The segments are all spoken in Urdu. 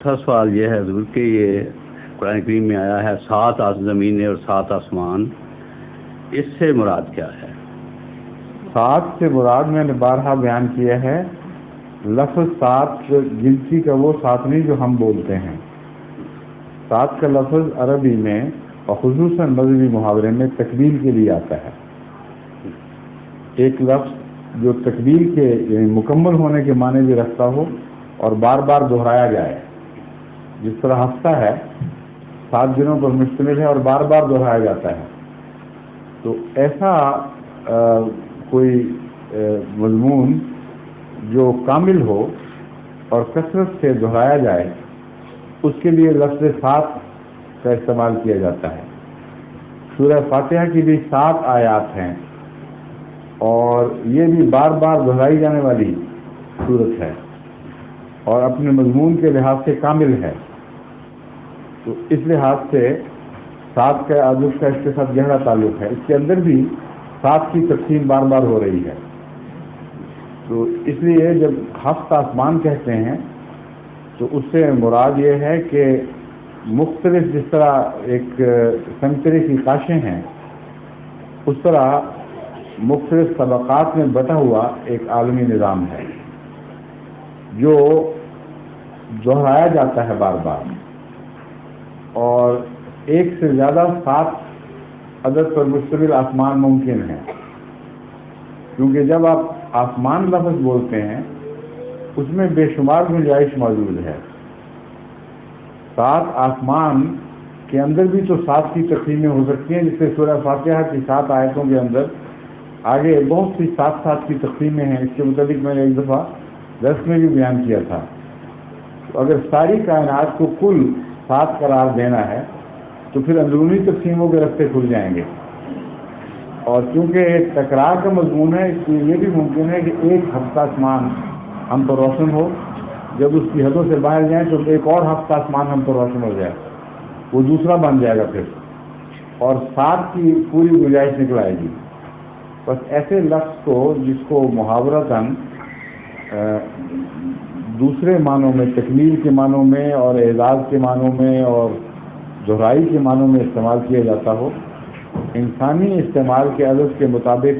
دوسرا سوال یہ ہے حضور کہ یہ قرآن کریم میں آیا ہے 7 زمینیں اور 7 آسمان، اس سے مراد کیا ہے؟ 7 سے مراد میں نے بارہا بیان کیا ہے، لفظ 7 گنتی کا وہ 7 نہیں جو ہم بولتے ہیں۔ 7 کا لفظ عربی میں اور خصوصاً مذہبی محاورے میں تکمیل کے لیے آتا ہے۔ ایک لفظ جو تکمیل کے یعنی مکمل ہونے کے معنی بھی رکھتا ہو اور بار بار دہرایا جائے، جس طرح ہفتہ ہے 7 دنوں پر مشتمل ہے اور بار بار دہرایا جاتا ہے، تو ایسا کوئی مضمون جو کامل ہو اور کثرت سے دہرایا جائے، اس کے لیے لفظ 7 کا استعمال کیا جاتا ہے۔ سورہ فاتحہ کی بھی 7 آیات ہیں اور یہ بھی بار بار دہرائی جانے والی صورت ہے اور اپنے مضمون کے لحاظ سے کامل ہے، تو اس لحاظ سے 7 کا عدد کا اس کے ساتھ گہرا تعلق ہے۔ اس کے اندر بھی 7 کی تقسیم بار بار ہو رہی ہے، تو اس لیے جب 7 آسمان کہتے ہیں تو اس سے مراد یہ ہے کہ مختلف، جس طرح ایک سنترے کی کاشیں ہیں، اس طرح مختلف طبقات میں بٹا ہوا ایک عالمی نظام ہے جو دہرایا جاتا ہے بار بار، اور ایک سے زیادہ 7 عدد پر مشتمل آسمان ممکن ہے، کیونکہ جب آپ آسمان لفظ بولتے ہیں اس میں بے شمار گنجائش موجود ہے۔ 7 آسمان کے اندر بھی تو 7 کی تقسیمیں ہو سکتی ہیں، جس سے سورہ فاتحہ کی 7 آیتوں کے اندر آگے بہت سی 7 کی تقسیمیں ہیں۔ اس کے متعلق میں نے ایک دفعہ درس میں بھی بیان کیا تھا۔ تو اگر ساری کائنات کو کل 7 قرار دینا ہے تو پھر اندرونی تقسیموں کے رستے کھل جائیں گے، اور چونکہ ایک تکرار کا مضمون ہے، اس لیے یہ بھی ممکن ہے کہ ایک ہفتہ آسمان ہم پر روشن ہو، جب اس کی حدوں سے باہر جائیں تو ایک اور ہفتہ آسمان ہم پر روشن ہو جائے، وہ دوسرا بن جائے گا پھر، اور 7 کی پوری گنجائش نکل آئے گی۔ بس ایسے لفظ کو جس کو محاورتاً دوسرے معنوں میں، تکمیل کے معنوں میں اور اعزاز کے معنوں میں اور دہرائی کے معنوں میں استعمال کیا جاتا ہو، انسانی استعمال کے عدد کے مطابق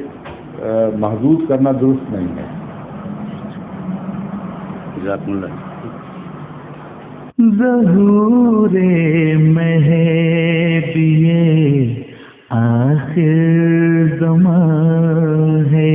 محدود کرنا درست نہیں ہے۔ جزاکم اللہ۔ ظہور مہدی آخر زمان ہے،